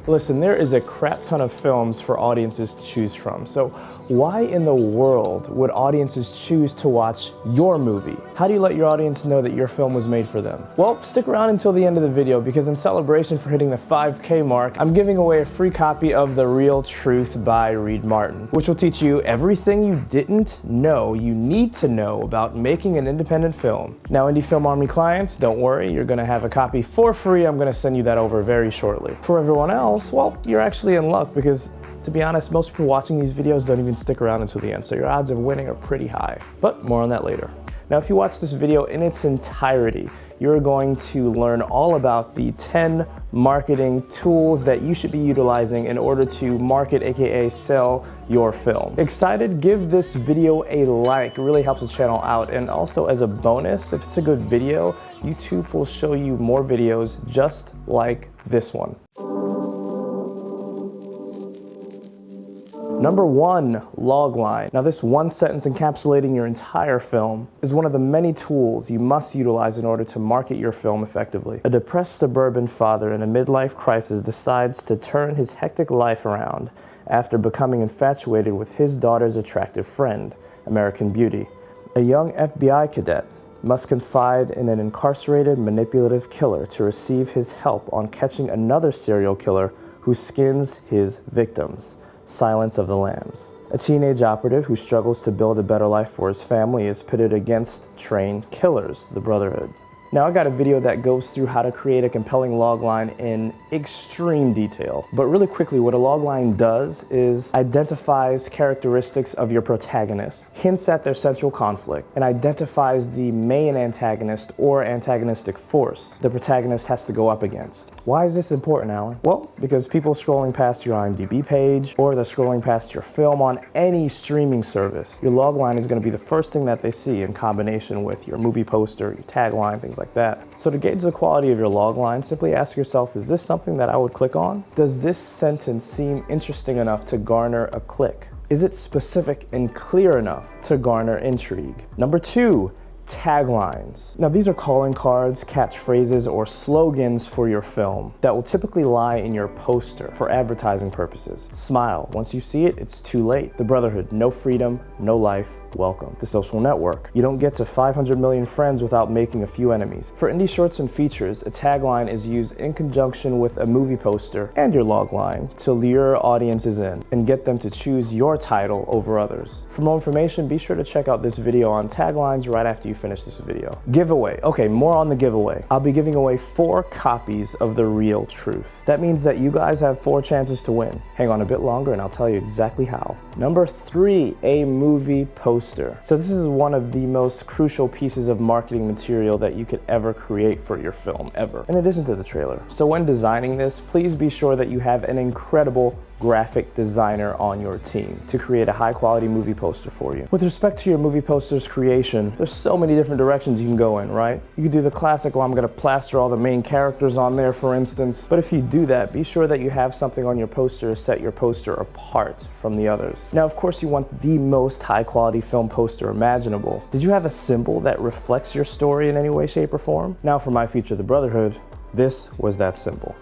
Listen, there is a crap ton of films for audiences to choose from, so why in the world would audiences choose to watch your movie? How do you let your audience know that your film was made for them? Well, stick around until the end of the video, because in celebration for hitting the 5K mark, I'm giving away a free copy of The Real Truth by Reed Martin, which will teach you everything you didn't know you need to know about making an independent film. Now, Indie Film Army clients, don't worry, you're gonna have a copy for free. I'm gonna send you that over very shortly. For everyone else, well, you're actually in luck, because to be honest, most people watching these videos don't even stick around until the end, so your odds of winning are pretty high. But more on that later. Now, if you watch this video in its entirety, you're going to learn all about the 10 marketing tools that you should be utilizing in order to market, aka sell your film. Excited? Give this video a like. It really helps the channel out. And also, as a bonus, if it's a good video, YouTube will show you more videos just like this one. Number 1, logline. Now, this one sentence encapsulating your entire film is one of the many tools you must utilize in order to market your film effectively. A depressed suburban father in a midlife crisis decides to turn his hectic life around after becoming infatuated with his daughter's attractive friend, American Beauty. A young FBI cadet must confide in an incarcerated, manipulative killer to receive his help on catching another serial killer who skins his victims. Silence of the Lambs. A teenage operative who struggles to build a better life for his family is pitted against trained killers, the Brotherhood. Now, I got a video that goes through how to create a compelling logline in extreme detail. But really quickly, what a logline does is identifies characteristics of your protagonist, hints at their central conflict, and identifies the main antagonist or antagonistic force the protagonist has to go up against. Why is this important, Alan? Well, because people scrolling past your IMDB page, or they're scrolling past your film on any streaming service, your logline is going to be the first thing that they see in combination with your movie poster, your tagline, things like that. So to gauge the quality of your logline, simply ask yourself, is this something that I would click on? Does this sentence seem interesting enough to garner a click? Is it specific and clear enough to garner intrigue? Number 2, taglines. Now, these are calling cards, catchphrases, or slogans for your film that will typically lie in your poster for advertising purposes. Smile. Once you see it, it's too late. The Brotherhood. No freedom, no life, welcome. The Social Network. You don't get to 500 million friends without making a few enemies. For indie shorts and features, a tagline is used in conjunction with a movie poster and your logline to lure audiences in and get them to choose your title over others. For more information, be sure to check out this video on taglines right after you finish this video. Giveaway. Okay, more on the giveaway. I'll be giving away 4 copies of The Real Truth. That means that you guys have 4 chances to win. Hang on a bit longer and I'll tell you exactly how. Number 3, a movie poster. So this is one of the most crucial pieces of marketing material that you could ever create for your film, ever, in addition to the trailer. So when designing this, please be sure that you have an incredible graphic designer on your team to create a high quality movie poster for you. With respect to your movie poster's creation, there's so many different directions you can go in, right? You could do the classic, well, I'm gonna plaster all the main characters on there, for instance. But if you do that, be sure that you have something on your poster to set your poster apart from the others. Now, of course, you want the most high quality film poster imaginable. Did you have a symbol that reflects your story in any way, shape, or form? Now, for my feature, The Brotherhood, this was that symbol.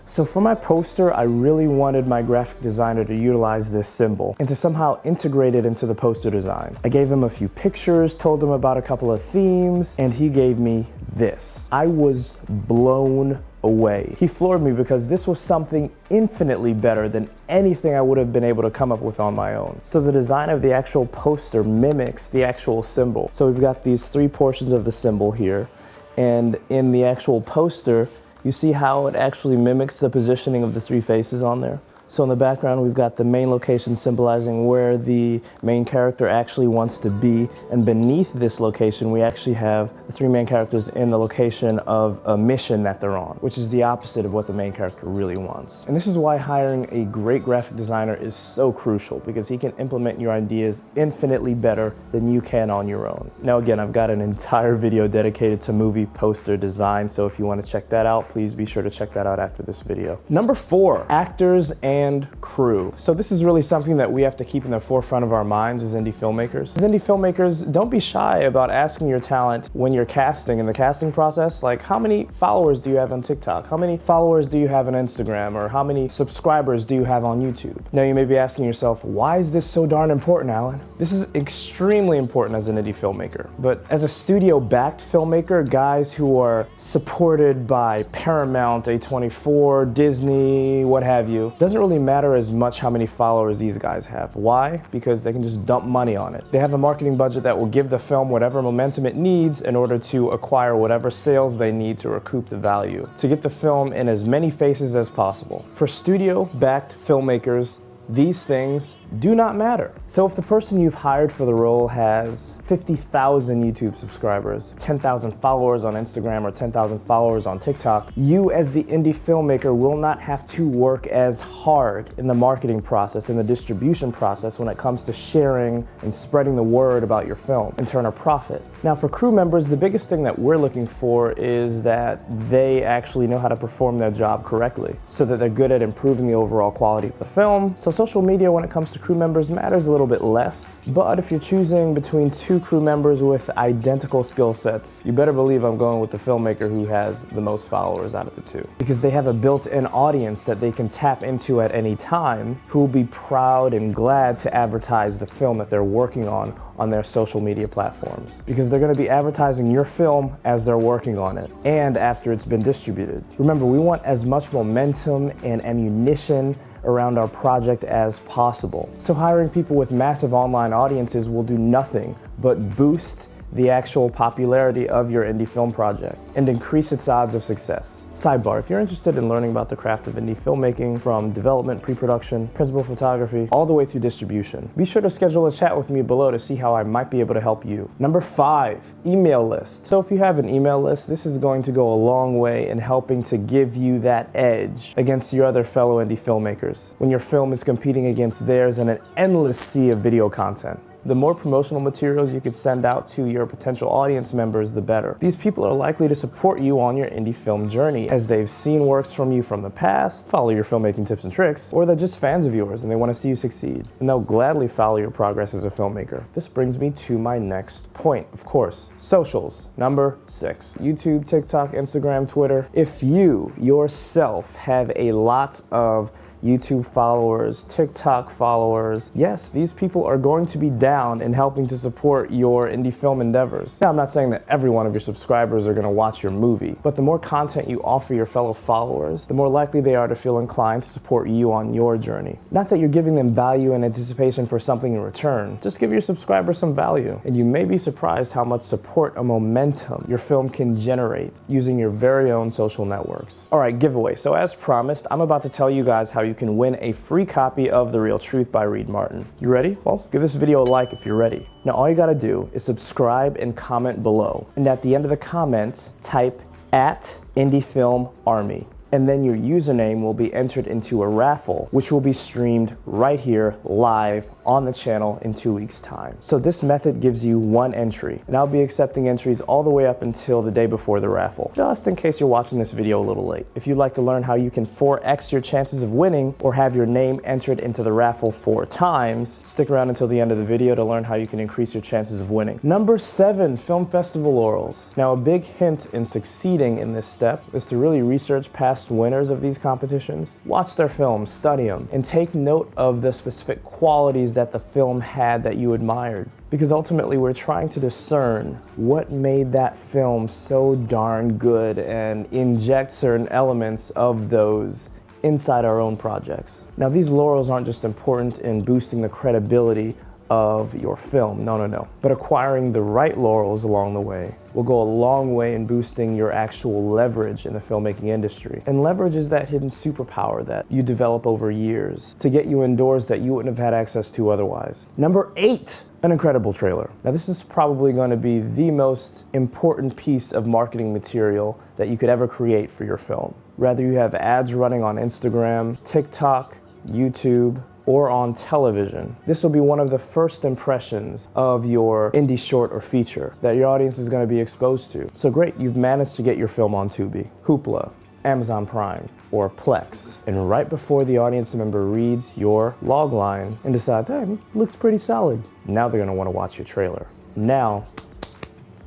So for my poster, I really wanted my graphic designer to utilize this symbol and to somehow integrate it into the poster design. I gave him a few pictures, told him about a couple of themes, and he gave me this. I was blown away. He floored me because this was something infinitely better than anything I would have been able to come up with on my own. So the design of the actual poster mimics the actual symbol. So we've got these 3 portions of the symbol here, and in the actual poster, you see how it actually mimics the positioning of the 3 faces on there? So in the background, we've got the main location symbolizing where the main character actually wants to be. And beneath this location, we actually have the 3 main characters in the location of a mission that they're on, which is the opposite of what the main character really wants. And this is why hiring a great graphic designer is so crucial, because he can implement your ideas infinitely better than you can on your own. Now, again, I've got an entire video dedicated to movie poster design. So if you want to check that out, please be sure to check that out after this video. Number 4, actors and and crew. So this is really something that we have to keep in the forefront of our minds as indie filmmakers. As indie filmmakers, don't be shy about asking your talent when you're casting in the casting process, like how many followers do you have on TikTok? How many followers do you have on Instagram? Or how many subscribers do you have on YouTube? Now you may be asking yourself, why is this so darn important, Alan? This is extremely important as an indie filmmaker. But as a studio-backed filmmaker, guys who are supported by Paramount, A24, Disney, what have you, doesn't really matter as much how many followers these guys have. Why? Because they can just dump money on it. They have a marketing budget that will give the film whatever momentum it needs in order to acquire whatever sales they need to recoup the value, to get the film in as many faces as possible. For studio-backed filmmakers, these things do not matter. So if the person you've hired for the role has 50,000 YouTube subscribers, 10,000 followers on Instagram, or 10,000 followers on TikTok, you as the indie filmmaker will not have to work as hard in the marketing process, in the distribution process when it comes to sharing and spreading the word about your film and turn a profit. Now for crew members, the biggest thing that we're looking for is that they actually know how to perform their job correctly, so that they're good at improving the overall quality of the film. So social media when it comes to crew members matters a little bit less, but if you're choosing between two crew members with identical skill sets, you better believe I'm going with the filmmaker who has the most followers out of the two, because they have a built-in audience that they can tap into at any time, who will be proud and glad to advertise the film that they're working on their social media platforms, because they're going to be advertising your film as they're working on it and after it's been distributed. Remember, we want as much momentum and ammunition around our project as possible. So hiring people with massive online audiences will do nothing but boost the actual popularity of your indie film project and increase its odds of success. Sidebar, if you're interested in learning about the craft of indie filmmaking, from development, pre-production, principal photography, all the way through distribution, be sure to schedule a chat with me below to see how I might be able to help you. Number 5, email list. So if you have an email list, this is going to go a long way in helping to give you that edge against your other fellow indie filmmakers when your film is competing against theirs in an endless sea of video content. The more promotional materials you could send out to your potential audience members, the better. These people are likely to support you on your indie film journey, as they've seen works from you from the past, follow your filmmaking tips and tricks, or they're just fans of yours and they want to see you succeed. And they'll gladly follow your progress as a filmmaker. This brings me to my next point, of course. Socials. Number 6. YouTube, TikTok, Instagram, Twitter. If you yourself have a lot of YouTube followers, TikTok followers, yes, these people are going to be down in helping to support your indie film endeavors. Now, I'm not saying that every one of your subscribers are going to watch your movie, but the more content you offer your fellow followers, the more likely they are to feel inclined to support you on your journey. Not that you're giving them value and anticipation for something in return, just give your subscribers some value, and you may be surprised how much support and momentum your film can generate using your very own social networks. All right, giveaway. So as promised, I'm about to tell you guys how you can win a free copy of The Real Truth by Reed Martin. You ready? Well, give this video a like if you're ready. Now all you gotta do is subscribe and comment below. And at the end of the comment, type @IndieFilmArmy. And then your username will be entered into a raffle, which will be streamed right here live on the channel in 2 weeks' time. So this method gives you 1 entry, and I'll be accepting entries all the way up until the day before the raffle, just in case you're watching this video a little late. If you'd like to learn how you can 4x your chances of winning or have your name entered into the raffle 4 times, stick around until the end of the video to learn how you can increase your chances of winning. Number 7, film festival laurels. Now a big hint in succeeding in this step is to really research past winners of these competitions, watch their films, study them, and take note of the specific qualities that the film had that you admired. Because ultimately we're trying to discern what made that film so darn good and inject certain elements of those inside our own projects. Now these laurels aren't just important in boosting the credibility of your film, no. But acquiring the right laurels along the way will go a long way in boosting your actual leverage in the filmmaking industry. And leverage is that hidden superpower that you develop over years to get you indoors that you wouldn't have had access to otherwise. Number 8, an incredible trailer. Now this is probably going to be the most important piece of marketing material that you could ever create for your film. Whether you have ads running on Instagram, TikTok, YouTube, or on television, this will be one of the first impressions of your indie short or feature that your audience is going to be exposed to. So great, you've managed to get your film on Tubi, Hoopla, Amazon Prime, or Plex. And right before the audience member reads your logline and decides, hey, looks pretty solid, now they're gonna wanna watch your trailer. Now,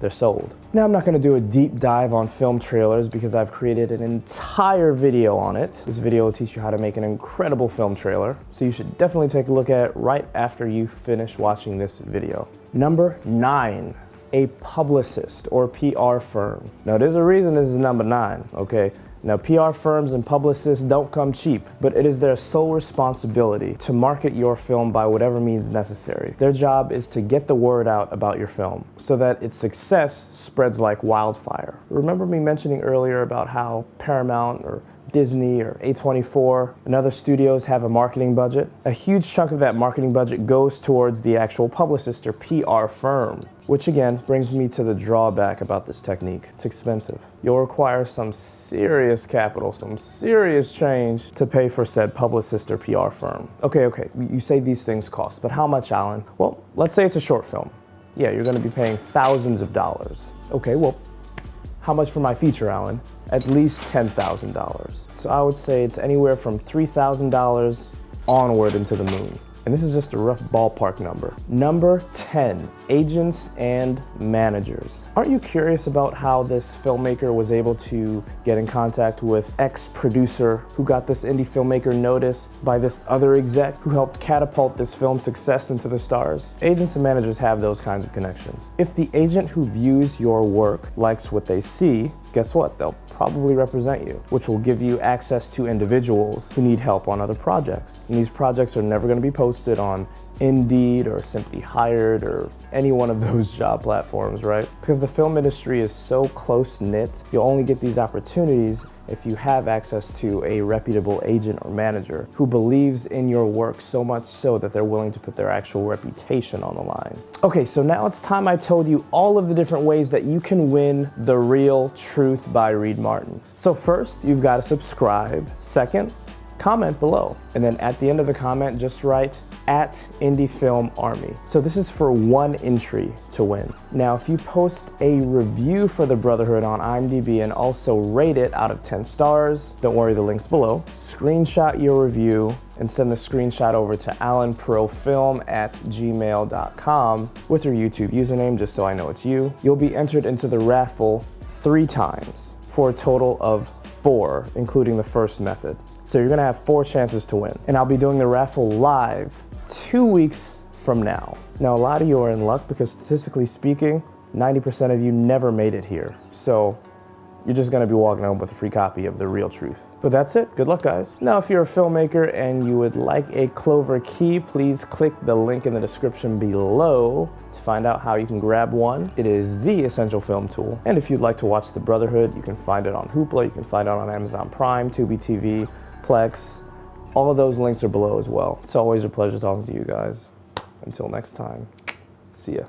they're sold. Now I'm not gonna do a deep dive on film trailers because I've created an entire video on it. This video will teach you how to make an incredible film trailer, so you should definitely take a look at it right after you finish watching this video. Number 9, a publicist or PR firm. Now there's a reason this is number 9, okay? Now, PR firms and publicists don't come cheap, but it is their sole responsibility to market your film by whatever means necessary. Their job is to get the word out about your film so that its success spreads like wildfire. Remember me mentioning earlier about how Paramount or Disney or A24 and other studios have a marketing budget? A huge chunk of that marketing budget goes towards the actual publicist or PR firm, which again brings me to the drawback about this technique. It's expensive. You'll require some serious capital, some serious change to pay for said publicist or PR firm. Okay, you say these things cost, but how much, Alan? Well, let's say it's a short film. Yeah, you're gonna be paying thousands of dollars. Okay, well, how much for my feature, Alan? At least $10,000. So I would say it's anywhere from $3,000 onward into the moon. And this is just a rough ballpark number. Number 10, agents and managers. Aren't you curious about how this filmmaker was able to get in contact with ex-producer who got this indie filmmaker noticed by this other exec who helped catapult this film's success into the stars? Agents and managers have those kinds of connections. If the agent who views your work likes what they see, guess what? They'll probably represent you, which will give you access to individuals who need help on other projects. And these projects are never going to be posted on Indeed or Simply Hired or any one of those job platforms, right? Because the film industry is so close-knit, you'll only get these opportunities if you have access to a reputable agent or manager who believes in your work so much so that they're willing to put their actual reputation on the line. Okay, so now it's time I told you all of the different ways that you can win The Real Truth by Reed Martin. So first, you've got to subscribe. Second, comment below. And then at the end of the comment, just write @IndieFilmArmy. So this is for one entry to win. Now, if you post a review for The Brotherhood on IMDB and also rate it out of 10 stars, don't worry, the link's below, screenshot your review and send the screenshot over to alanprofilm@gmail.com with your YouTube username, just so I know it's you. You'll be entered into the raffle 3 times for a total of 4, including the first method. So you're gonna have 4 chances to win. And I'll be doing the raffle live 2 weeks from now. Now, a lot of you are in luck because statistically speaking, 90% of you never made it here. So you're just gonna be walking home with a free copy of The Real Truth. But that's it, good luck guys. Now, if you're a filmmaker and you would like a Clover Key, please click the link in the description below to find out how you can grab one. It is the essential film tool. And if you'd like to watch The Brotherhood, you can find it on Hoopla, you can find it on Amazon Prime, Tubi TV, Plex. All of those links are below as well. It's always a pleasure talking to you guys. Until next time, see ya.